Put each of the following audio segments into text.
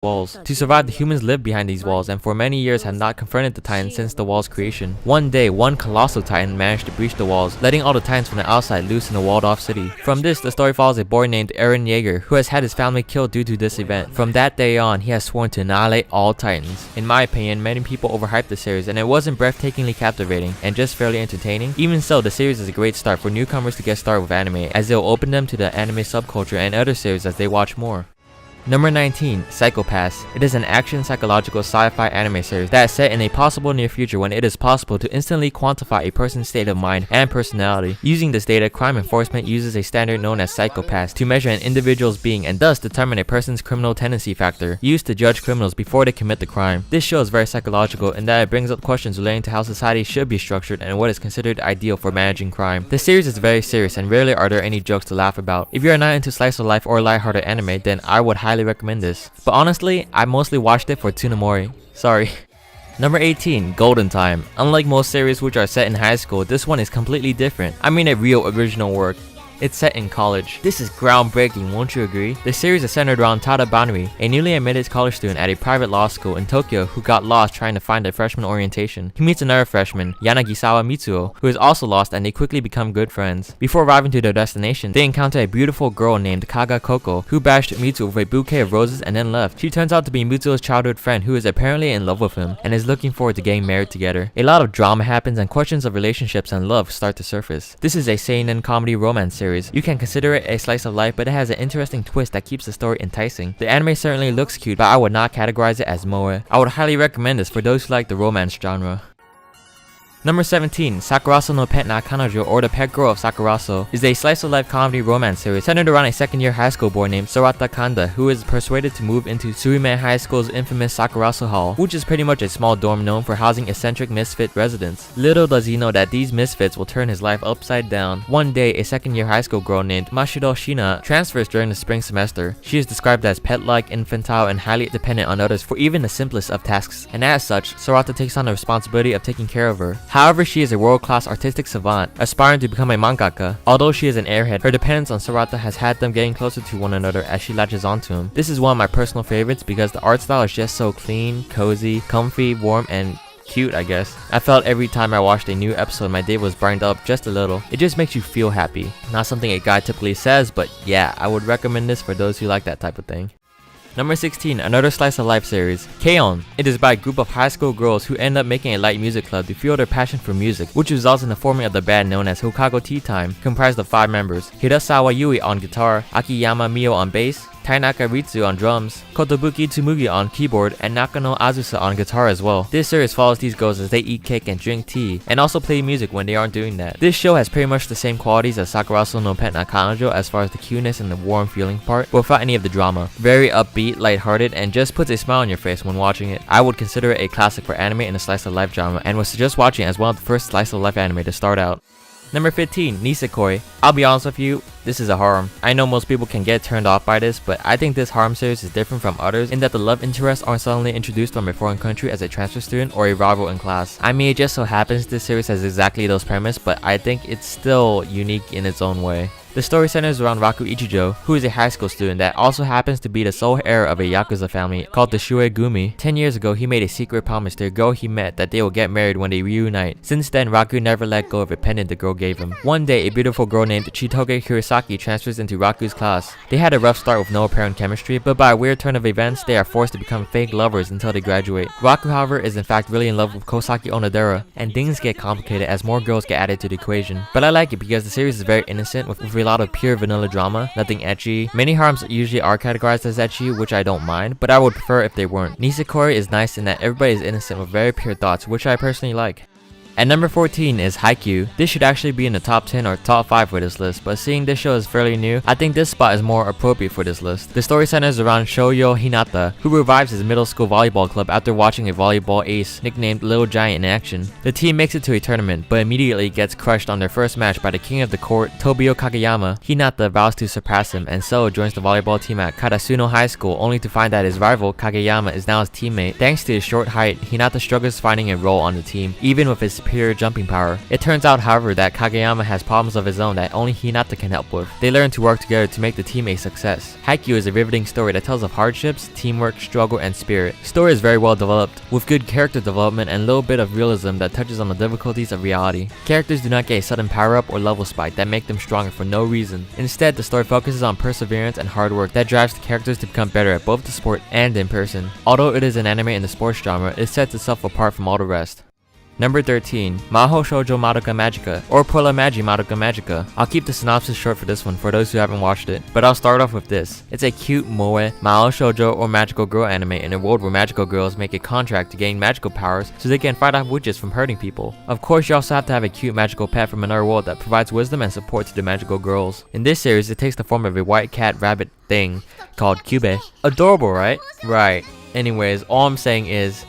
walls. To survive, the humans lived behind these walls and for many years had not confronted the Titans since the wall's creation. One day, one colossal Titan managed to breach the walls, letting all the Titans from the outside loose in a walled-off city. From this, the story follows a boy named Eren Yeager, who has had his family killed due to this event. From that day on, he has sworn to annihilate all Titans. In my opinion, many people overhyped the series and it wasn't breathtakingly captivating and just fairly entertaining. Even so, the series is a great start for newcomers to get started with anime, as it will open them to the anime subculture and other series as they watch more. Number 19, Psycho-Pass. It is an action psychological sci-fi anime series that is set in a possible near future when it is possible to instantly quantify a person's state of mind and personality. Using this data, crime enforcement uses a standard known as Psycho-Pass to measure an individual's being and thus determine a person's criminal tendency factor, used to judge criminals before they commit the crime. This show is very psychological in that it brings up questions relating to how society should be structured and what is considered ideal for managing crime. The series is very serious and rarely are there any jokes to laugh about. If you are not into slice of life or lighthearted anime, then I would highly recommend this. But honestly, I mostly watched it for Tsunamori. Sorry. Number 18, Golden Time. Unlike most series which are set in high school, this one is completely different. I mean a real original work. It's set in college. This is groundbreaking, won't you agree? The series is centered around Tada Banri, a newly admitted college student at a private law school in Tokyo who got lost trying to find a freshman orientation. He meets another freshman, Yanagisawa Mitsuo, who is also lost and they quickly become good friends. Before arriving to their destination, they encounter a beautiful girl named Kaga Koko, who bashed Mitsuo with a bouquet of roses and then left. She turns out to be Mitsuo's childhood friend who is apparently in love with him and is looking forward to getting married together. A lot of drama happens and questions of relationships and love start to surface. This is a seinen comedy romance series. You can consider it a slice of life, but it has an interesting twist that keeps the story enticing. The anime certainly looks cute, but I would not categorize it as moe. I would highly recommend this for those who like the romance genre. Number 17, Sakuraso no Pet na Kanojo, or The Pet Girl of Sakuraso, is a slice-of-life comedy romance series centered around a second-year high school boy named Sarata Kanda, who is persuaded to move into Suimen High School's infamous Sakuraso Hall, which is pretty much a small dorm known for housing eccentric misfit residents. Little does he know that these misfits will turn his life upside down. One day, a second-year high school girl named Mashiro Shina transfers during the spring semester. She is described as pet-like, infantile, and highly dependent on others for even the simplest of tasks, and as such, Sarata takes on the responsibility of taking care of her. However, she is a world-class artistic savant, aspiring to become a mangaka. Although she is an airhead, her dependence on Sarata has had them getting closer to one another as she latches onto him. This is one of my personal favorites because the art style is just so clean, cozy, comfy, warm, and cute, I guess. I felt every time I watched a new episode my day was brightened up just a little. It just makes you feel happy. Not something a guy typically says, but yeah, I would recommend this for those who like that type of thing. Number 16, another slice of life series, K-On! It is by a group of high school girls who end up making a light music club to fuel their passion for music, which results in the forming of the band known as Hokago Tea Time, comprised of 5 members: Hirasawa Yui on guitar, Akiyama Mio on bass, Tainaka Ritsu on drums, Kotobuki Tsumugi on keyboard, and Nakano Azusa on guitar as well. This series follows these girls as they eat cake and drink tea, and also play music when they aren't doing that. This show has pretty much the same qualities as Sakuraso no Pet na Kanojo as far as the cuteness and the warm feeling part, but without any of the drama. Very upbeat, lighthearted, and just puts a smile on your face when watching it. I would consider it a classic for anime in the slice of life genre, and would suggest watching it as one of the first slice of life anime to start out. Number 15, Nisekoi. I'll be honest with you, this is a harem. I know most people can get turned off by this, but I think this harem series is different from others in that the love interests aren't suddenly introduced from a foreign country as a transfer student or a rival in class. I mean, it just so happens this series has exactly those premises, but I think it's still unique in its own way. The story centers around Raku Ichijo, who is a high school student that also happens to be the sole heir of a Yakuza family called the Shuegumi. 10 years ago, he made a secret promise to a girl he met that they will get married when they reunite. Since then, Raku never let go of a pendant the girl gave him. One day, a beautiful girl named Chitoge Hirosaki transfers into Raku's class. They had a rough start with no apparent chemistry, but by a weird turn of events, they are forced to become fake lovers until they graduate. Raku, however, is in fact really in love with Kosaki Onodera, and things get complicated as more girls get added to the equation. But I like it because the series is very innocent with a lot of pure vanilla drama, nothing ecchi. Many harems usually are categorized as ecchi, which I don't mind, but I would prefer if they weren't. Nisekoi is nice in that everybody is innocent with very pure thoughts, which I personally like. At number 14 is Haikyuu. This should actually be in the top 10 or top 5 for this list, but seeing this show is fairly new, I think this spot is more appropriate for this list. The story centers around Shoyo Hinata, who revives his middle school volleyball club after watching a volleyball ace, nicknamed Little Giant, in action. The team makes it to a tournament, but immediately gets crushed on their first match by the king of the court, Tobio Kageyama. Hinata vows to surpass him, and so joins the volleyball team at Karasuno High School, only to find that his rival, Kageyama, is now his teammate. Thanks to his short height, Hinata struggles finding a role on the team, even with his superior jumping power. It turns out, however, that Kageyama has problems of his own that only Hinata can help with. They learn to work together to make the team a success. Haikyuu is a riveting story that tells of hardships, teamwork, struggle, and spirit. The story is very well developed, with good character development and a little bit of realism that touches on the difficulties of reality. Characters do not get a sudden power-up or level spike that make them stronger for no reason. Instead, the story focuses on perseverance and hard work that drives the characters to become better at both the sport and in person. Although it is an anime in the sports genre, it sets itself apart from all the rest. Number 13. Mahou Shoujo Madoka Magica, or Puella Magi Madoka Magica. I'll keep the synopsis short for this one for those who haven't watched it, but I'll start off with this. It's a cute moe, Mahou Shoujo or magical girl anime in a world where magical girls make a contract to gain magical powers so they can fight off witches from hurting people. Of course, you also have to have a cute magical pet from another world that provides wisdom and support to the magical girls. In this series, it takes the form of a white cat rabbit thing called Kyubey. Adorable, right? Right. Anyways, all I'm saying is,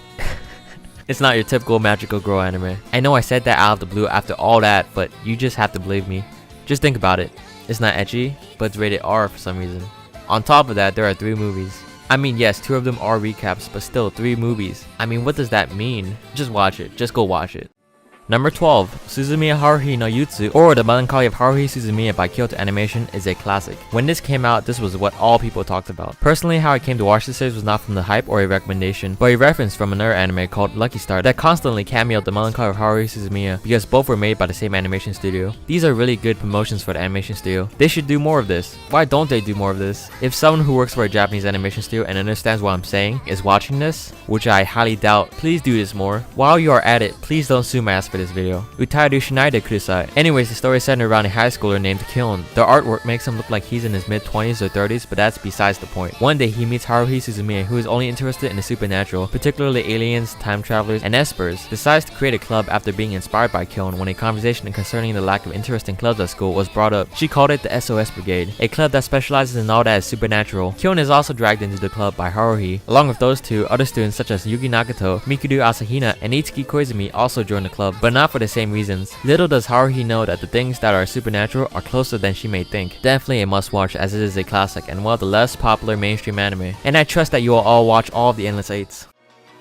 it's not your typical magical girl anime. I know I said that out of the blue after all that, but you just have to believe me. Just think about it. It's not ecchi, but it's rated R for some reason. On top of that, there are 3 movies. I mean, yes, 2 of them are recaps, but still 3 movies. I mean, what does that mean? Just watch it. Just go watch it. Number 12, Suzumiya Haruhi no Yutsu, or The Melancholy of Haruhi Suzumiya by Kyoto Animation, is a classic. When this came out, this was what all people talked about. Personally, how I came to watch this series was not from the hype or a recommendation, but a reference from another anime called Lucky Star that constantly cameoed The Melancholy of Haruhi Suzumiya because both were made by the same animation studio. These are really good promotions for the animation studio. They should do more of this. Why don't they do more of this? If someone who works for a Japanese animation studio and understands what I'm saying is watching this, which I highly doubt, please do this more. While you are at it, please don't sue my ass for this video. Utaru Shinaide Kudasai. Anyways, the story is centered around a high schooler named Kyon. The artwork makes him look like he's in his mid-20s or 30s, but that's besides the point. One day he meets Haruhi Suzumiya, who is only interested in the supernatural, particularly aliens, time travelers, and espers. Decides to create a club after being inspired by Kyon when a conversation concerning the lack of interest in clubs at school was brought up. She called it the SOS Brigade, a club that specializes in all that is supernatural. Kyon is also dragged into the club by Haruhi. Along with those two, other students such as Yugi Nagato, Mikuru Asahina, and Itsuki Koizumi also join the club, but not for the same reasons. Little does Haruhi know that the things that are supernatural are closer than she may think. Definitely a must watch as it is a classic and one of the less popular mainstream anime. And I trust that you will all watch all of the Endless Eights.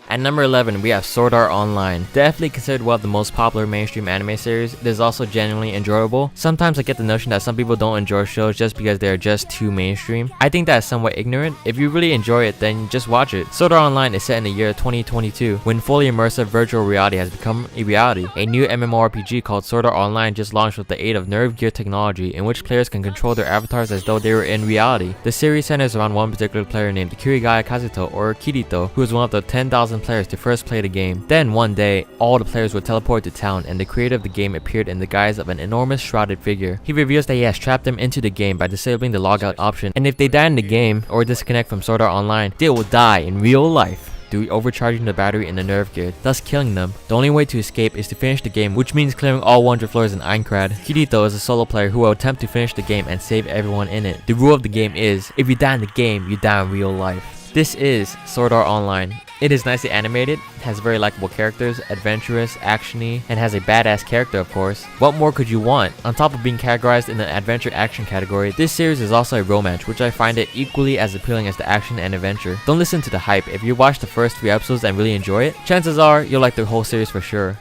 At number 11, we have Sword Art Online. Definitely considered one of the most popular mainstream anime series, it is also genuinely enjoyable. Sometimes I get the notion that some people don't enjoy shows just because they are just too mainstream. I think that is somewhat ignorant. If you really enjoy it, then just watch it. Sword Art Online is set in the year 2022, when fully immersive virtual reality has become a reality. A new MMORPG called Sword Art Online just launched with the aid of Nerve Gear technology, in which players can control their avatars as though they were in reality. The series centers around one particular player named Kirigaya Kazuto, or Kirito, who is one of the 10,000 players to first play the game. Then one day, all the players would teleport to town and the creator of the game appeared in the guise of an enormous shrouded figure. He reveals that he has trapped them into the game by disabling the logout option, and if they die in the game or disconnect from Sword Art Online, they will die in real life due to overcharging the battery in the nerve gear, thus killing them. The only way to escape is to finish the game, which means clearing all 100 floors in Aincrad. Kirito is a solo player who will attempt to finish the game and save everyone in it. The rule of the game is, if you die in the game, you die in real life. This is Sword Art Online. It is nicely animated, has very likable characters, adventurous, actiony, and has a badass character of course. What more could you want? On top of being categorized in the adventure action category, this series is also a romance, which I find it equally as appealing as the action and adventure. Don't listen to the hype. If you watch the first 3 episodes and really enjoy it, chances are you'll like the whole series for sure.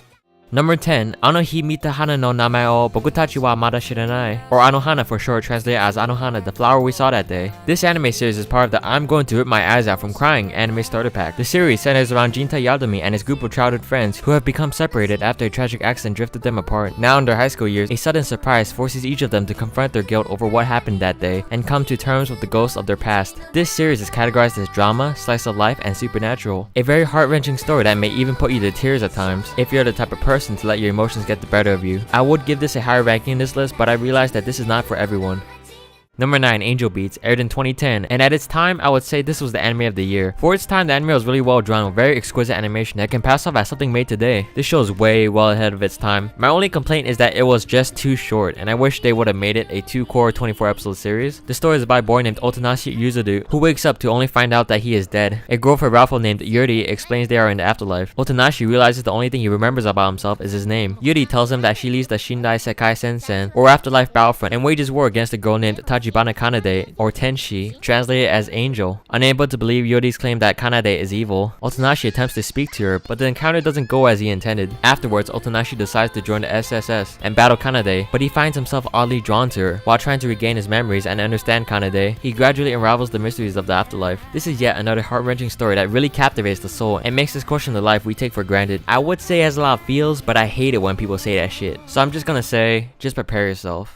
Number 10, Anohi Mita Hana no Namae o Bokutachi wa Mada Shiranai, or Anohana for short, translated as Anohana, the flower we saw that day. This anime series is part of the I'm going to rip my eyes out from crying anime starter pack. The series centers around Jinta Yadomi and his group of childhood friends who have become separated after a tragic accident drifted them apart. Now in their high school years, a sudden surprise forces each of them to confront their guilt over what happened that day and come to terms with the ghosts of their past. This series is categorized as drama, slice of life, and supernatural. A very heart-wrenching story that may even put you to tears at times, if you're the type of person to let your emotions get the better of you. I would give this a higher ranking in this list, but I realized that this is not for everyone. Number 9, Angel Beats, aired in 2010, and at its time, I would say this was the anime of the year. For its time, the anime was really well drawn with very exquisite animation that can pass off as something made today. This show is way well ahead of its time. My only complaint is that it was just too short, and I wish they would have made it a 2-core 24-episode series. The story is by a boy named Otanashi Yuzuru, who wakes up to only find out that he is dead. A girl for Ralph named Yuri explains they are in the afterlife. Otanashi realizes the only thing he remembers about himself is his name. Yuri tells him that she leads the Shindai Sekai Sensen, or afterlife battlefront, and wages war against a girl named Taji Tachibana Kanade, or Tenshi, translated as angel. Unable to believe Yori's claim that Kanade is evil, Otonashi attempts to speak to her, but the encounter doesn't go as he intended. Afterwards, Otonashi decides to join the SSS and battle Kanade, but he finds himself oddly drawn to her. While trying to regain his memories and understand Kanade, he gradually unravels the mysteries of the afterlife. This is yet another heart-wrenching story that really captivates the soul and makes us question the life we take for granted. I would say it has a lot of feels, but I hate it when people say that shit. So I'm just gonna say, just prepare yourself.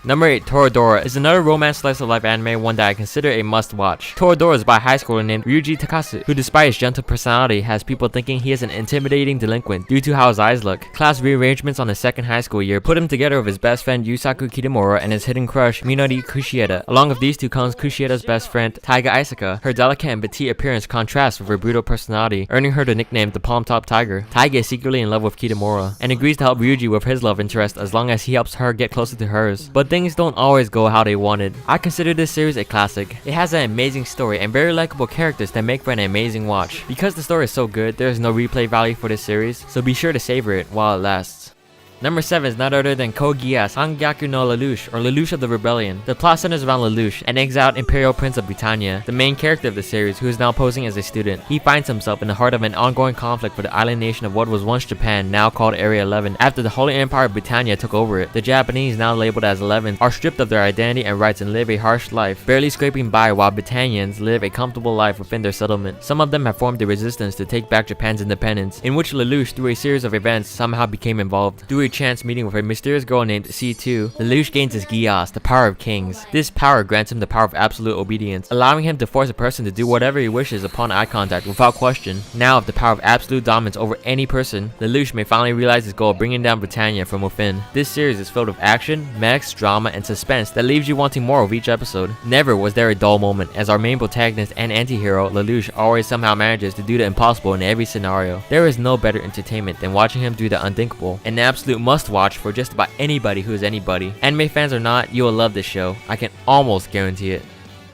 Number 8, Toradora is another romance slice of life anime, one that I consider a must watch. Toradora is by a high schooler named Ryuji Takasu, who despite his gentle personality has people thinking he is an intimidating delinquent due to how his eyes look. Class rearrangements on his second high school year put him together with his best friend Yusaku Kitamura and his hidden crush Minori Kushieda. Along with these two comes Kushieda's best friend Taiga Isaka. Her delicate and petite appearance contrasts with her brutal personality, earning her the nickname the Palm Top Tiger. Taiga is secretly in love with Kitamura and agrees to help Ryuji with his love interest as long as he helps her get closer to hers. But things don't always go how they wanted. I consider this series a classic. It has an amazing story and very likable characters that make for an amazing watch. Because the story is so good, there is no replay value for this series, so be sure to savor it while it lasts. Number 7 is not other than Kogias Hangyaku no Lelouch, or Lelouch of the Rebellion. The plot centers around Lelouch, an exiled imperial prince of Britannia, the main character of the series, who is now posing as a student. He finds himself in the heart of an ongoing conflict for the island nation of what was once Japan, now called Area 11, after the Holy Empire of Britannia took over it. The Japanese, now labeled as 11, are stripped of their identity and rights and live a harsh life, barely scraping by while Britannians live a comfortable life within their settlement. Some of them have formed a resistance to take back Japan's independence, in which Lelouch, through a series of events, somehow became involved. Through a chance meeting with a mysterious girl named C2, Lelouch gains his Gias, the power of kings. This power grants him the power of absolute obedience, allowing him to force a person to do whatever he wishes upon eye contact without question. Now with the power of absolute dominance over any person, Lelouch may finally realize his goal of bringing down Britannia from within. This series is filled with action, mechs, drama, and suspense that leaves you wanting more of each episode. Never was there a dull moment, as our main protagonist and anti-hero, Lelouch, always somehow manages to do the impossible in every scenario. There is no better entertainment than watching him do the unthinkable. An absolute must-watch for just about anybody who is anybody. Anime fans or not, you will love this show. I can almost guarantee it.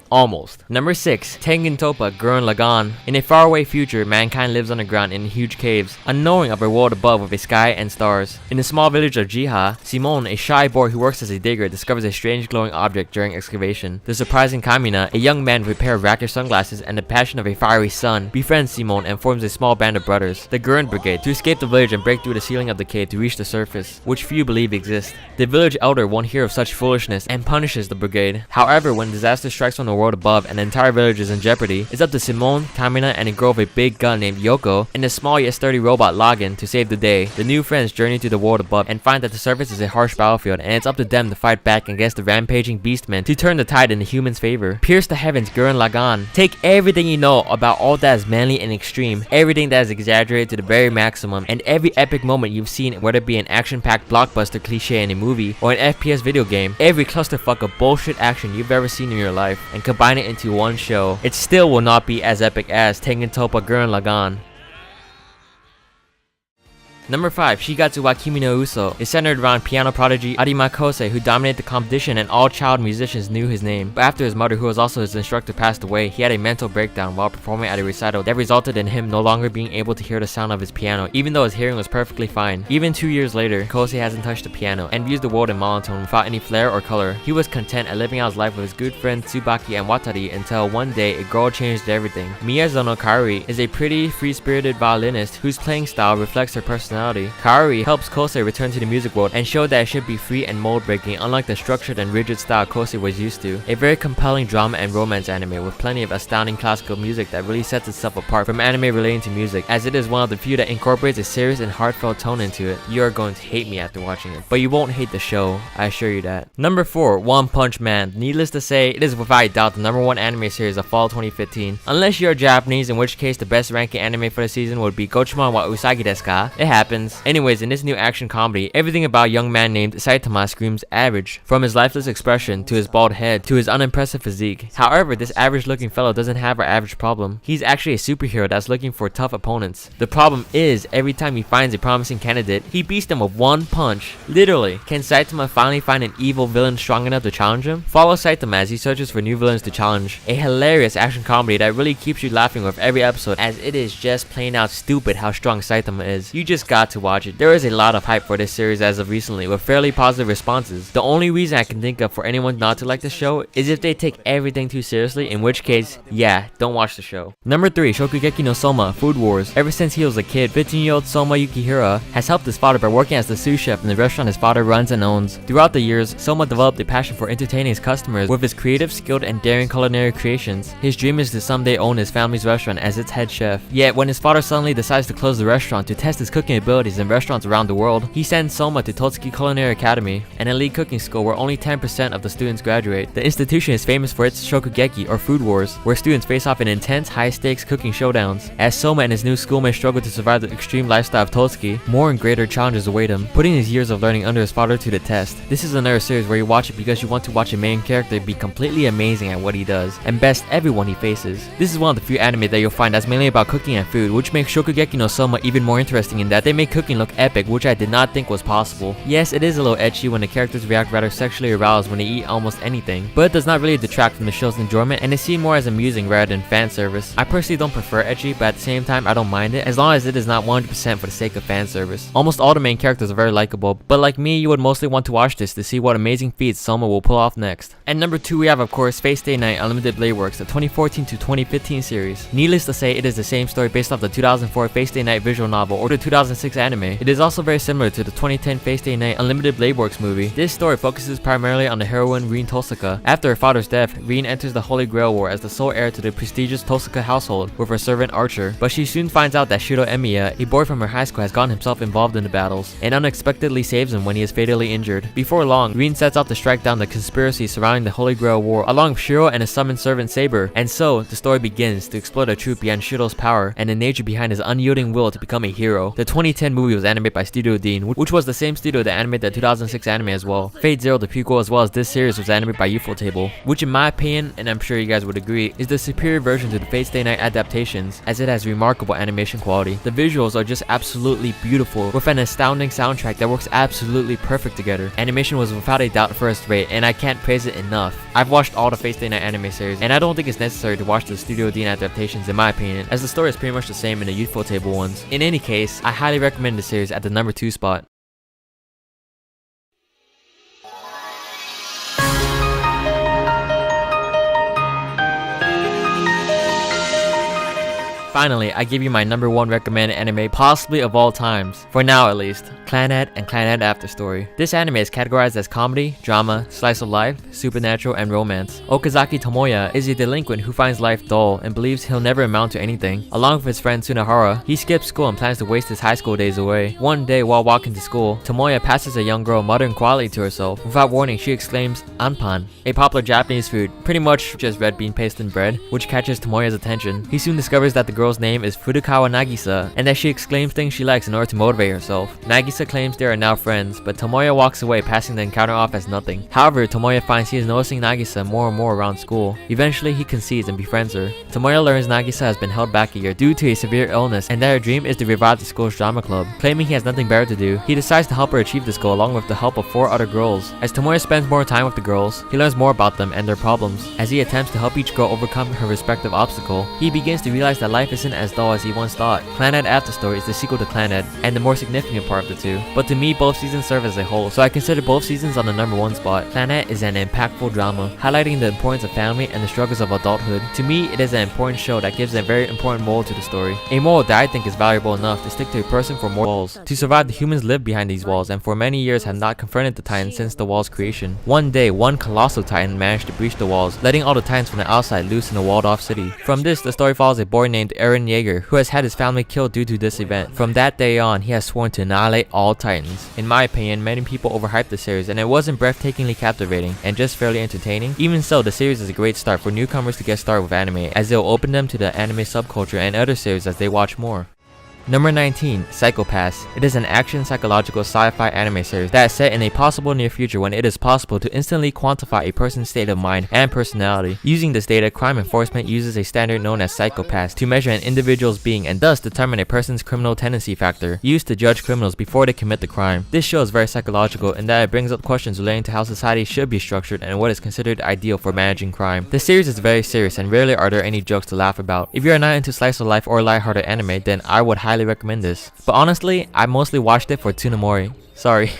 Almost. Number 6, Tengen Toppa Gurren Lagann. In a faraway future, mankind lives underground in huge caves, unknowing of a world above with a sky and stars. In the small village of Jiha, Simon, a shy boy who works as a digger, discovers a strange glowing object during excavation. The surprising Kamina, a young man with a pair of rakish sunglasses and the passion of a fiery sun, befriends Simon and forms a small band of brothers, the Gurren Brigade, to escape the village and break through the ceiling of the cave to reach the surface, which few believe exists. The village elder won't hear of such foolishness and punishes the brigade. However, when disaster strikes from the world above and the entire village is in jeopardy, it's up to Simone, Kamina, and a girl with a big gun named Yoko, and a small yet sturdy robot Login to save the day. The new friends journey to the world above and find that the surface is a harsh battlefield, and it's up to them to fight back against the rampaging beastmen to turn the tide in the humans' favor. Pierce the heavens, Gurren Lagann. Take everything you know about all that is manly and extreme, everything that is exaggerated to the very maximum, and every epic moment you've seen, whether it be an action-packed blockbuster cliche in a movie or an FPS video game, every clusterfuck of bullshit action you've ever seen in your life, and combine it into one show. It still will not be as epic as Tengen Toppa Gurren Lagann. Number 5, Shigatsu wa Kimi no Uso, is centered around piano prodigy Arima Kosei, who dominated the competition and all child musicians knew his name. But after his mother, who was also his instructor, passed away, he had a mental breakdown while performing at a recital that resulted in him no longer being able to hear the sound of his piano, even though his hearing was perfectly fine. Even 2 years later, Kosei hasn't touched the piano and views the world in monotone without any flair or color. He was content at living out his life with his good friends Tsubaki and Watari until one day a girl changed everything. Miyazono Kaori is a pretty, free-spirited violinist whose playing style reflects her personality. Kaori helps Kosei return to the music world and show that it should be free and mold-breaking, unlike the structured and rigid style Kosei was used to. A very compelling drama and romance anime with plenty of astounding classical music that really sets itself apart from anime relating to music, as it is one of the few that incorporates a serious and heartfelt tone into it. You are going to hate me after watching it, but you won't hate the show, I assure you that. Number 4, One Punch Man. Needless to say, it is without a doubt the #1 anime series of fall 2015. Unless you're Japanese, in which case the best ranking anime for the season would be Gochumon wa Usagi desu ka? It happens. Anyways, in this new action comedy, everything about a young man named Saitama screams average. From his lifeless expression, to his bald head, to his unimpressive physique. However, this average looking fellow doesn't have our average problem. He's actually a superhero that's looking for tough opponents. The problem is, every time he finds a promising candidate, he beats them with one punch. Literally. Can Saitama finally find an evil villain strong enough to challenge him? Follow Saitama as he searches for new villains to challenge. A hilarious action comedy that really keeps you laughing with every episode, as it is just plain out stupid how strong Saitama is. You just got got to watch it. There is a lot of hype for this series as of recently, with fairly positive responses. The only reason I can think of for anyone not to like the show is if they take everything too seriously, in which case, yeah, don't watch the show. Number 3, Shokugeki no Soma, Food Wars. Ever since he was a kid, 15-year-old Soma Yukihira has helped his father by working as the sous chef in the restaurant his father runs and owns. Throughout the years, Soma developed a passion for entertaining his customers with his creative, skilled, and daring culinary creations. His dream is to someday own his family's restaurant as its head chef. Yet, when his father suddenly decides to close the restaurant to test his cooking abilities in restaurants around the world, he sends Soma to Totsuki Culinary Academy, an elite cooking school where only 10% of the students graduate. The institution is famous for its Shokugeki, or Food Wars, where students face off in intense, high-stakes cooking showdowns. As Soma and his new schoolmates struggle to survive the extreme lifestyle of Totsuki, more and greater challenges await him, putting his years of learning under his father to the test. This is another series where you watch it because you want to watch a main character be completely amazing at what he does, and best everyone he faces. This is one of the few anime that you'll find that's mainly about cooking and food, which makes Shokugeki no Soma even more interesting in that they make cooking look epic, which I did not think was possible. Yes, it is a little ecchi when the characters react rather sexually aroused when they eat almost anything, but it does not really detract from the show's enjoyment, and is seen more as amusing rather than fan service. I personally don't prefer ecchi, but at the same time I don't mind it, as long as it is not 100% for the sake of fan service. Almost all the main characters are very likable, but like me, you would mostly want to watch this to see what amazing feats Soma will pull off next. And number 2, we have of course Fate Stay Night Unlimited Blade Works, the 2014 to 2015 series. Needless to say, it is the same story based off the 2004 Fate Stay Night visual novel or the 2006 anime. It is also very similar to the 2010 Fate Stay Night Unlimited Blade Works movie. This story focuses primarily on the heroine Rin Tosaka. After her father's death, Rin enters the Holy Grail War as the sole heir to the prestigious Tosaka household with her servant Archer, but she soon finds out that Shiro Emiya, a boy from her high school, has gotten himself involved in the battles, and unexpectedly saves him when he is fatally injured. Before long, Rin sets out to strike down the conspiracy surrounding the Holy Grail War along with Shiro and his summoned servant Saber, and so the story begins to explore the truth behind Shiro's power and the nature behind his unyielding will to become a hero. The 2010 movie was animated by Studio Dean, which was the same studio that animated the 2006 anime as well. Fate Zero, the prequel, as well as this series was animated by Ufotable, which in my opinion, and I'm sure you guys would agree, is the superior version to the Fate Stay Night adaptations, as it has remarkable animation quality. The visuals are just absolutely beautiful, with an astounding soundtrack that works absolutely perfect together. Animation was without a doubt first rate, and I can't praise it enough. I've watched all the Fate Stay Night anime series, and I don't think it's necessary to watch the Studio Dean adaptations in my opinion, as the story is pretty much the same in the Ufotable ones. In any case, I highly recommend the series at the number 2 spot. Finally, I give you my number 1 recommended anime possibly of all times, for now at least, Clannad and Clannad After Story. This anime is categorized as comedy, drama, slice of life, supernatural, and romance. Okazaki Tomoya is a delinquent who finds life dull and believes he'll never amount to anything. Along with his friend Tsunahara, he skips school and plans to waste his high school days away. One day while walking to school, Tomoya passes a young girl muttering quietly to herself. Without warning, she exclaims, "Anpan," a popular Japanese food, pretty much just red bean paste and bread, which catches Tomoya's attention. He soon discovers that the girl's name is Furukawa Nagisa, and that she exclaims things she likes in order to motivate herself. Nagisa claims they are now friends, but Tomoya walks away, passing the encounter off as nothing. However, Tomoya finds he is noticing Nagisa more and more around school. Eventually, he concedes and befriends her. Tomoya learns Nagisa has been held back a year due to a severe illness, and that her dream is to revive the school's drama club. Claiming he has nothing better to do, he decides to help her achieve this goal along with the help of 4 other girls. As Tomoya spends more time with the girls, he learns more about them and their problems. As he attempts to help each girl overcome her respective obstacle, he begins to realize that life isn't as dull as he once thought. Clannad After Story is the sequel to Clannad, and the more significant part of the two. But to me, both seasons serve as a whole, so I consider both seasons on the number 1 spot. Clannad is an impactful drama, highlighting the importance of family and the struggles of adulthood. To me, it is an important show that gives a very important moral to the story. A moral that I think is valuable enough to stick to a person for more walls. To survive, the humans live behind these walls, and for many years have not confronted the Titans since the wall's creation. One day, one colossal Titan managed to breach the walls, letting all the Titans from the outside loose in a walled-off city. From this, the story follows a boy named Eren Yeager, who has had his family killed due to this event. From that day on, he has sworn to annihilate all Titans. In my opinion, many people overhyped the series, and it wasn't breathtakingly captivating and just fairly entertaining. Even so, the series is a great start for newcomers to get started with anime, as it will open them to the anime subculture and other series as they watch more. Number 19, Psycho-Pass. It is an action psychological sci-fi anime series that is set in a possible near future when it is possible to instantly quantify a person's state of mind and personality. Using this data, crime enforcement uses a standard known as Psycho-Pass to measure an individual's being and thus determine a person's criminal tendency factor, used to judge criminals before they commit the crime. This show is very psychological in that it brings up questions relating to how society should be structured and what is considered ideal for managing crime. The series is very serious and rarely are there any jokes to laugh about. If you are not into slice of life or lighthearted anime, then I would highly highly recommend this. But honestly, I mostly watched it for Tsunemori. Sorry.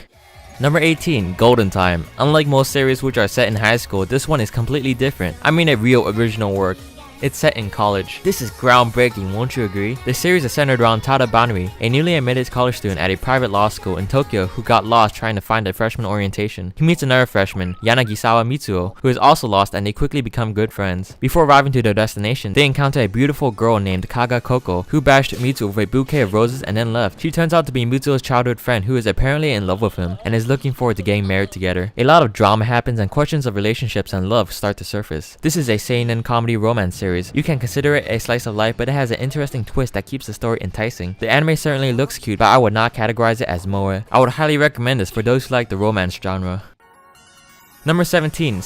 Number 18, Golden Time. Unlike most series which are set in high school, this one is completely different. I mean a real original work. It's set in college. This is groundbreaking, won't you agree? The series is centered around Tada Banri, a newly admitted college student at a private law school in Tokyo who got lost trying to find a freshman orientation. He meets another freshman, Yanagisawa Mitsuo, who is also lost, and they quickly become good friends. Before arriving to their destination, they encounter a beautiful girl named Kaga Koko, who bashed Mitsuo with a bouquet of roses and then left. She turns out to be Mitsuo's childhood friend who is apparently in love with him and is looking forward to getting married together. A lot of drama happens and questions of relationships and love start to surface. This is a seinen comedy romance series. You can consider it a slice of life, but it has an interesting twist that keeps the story enticing. The anime certainly looks cute, but I would not categorize it as moe. I would highly recommend this for those who like the romance genre. Number 17,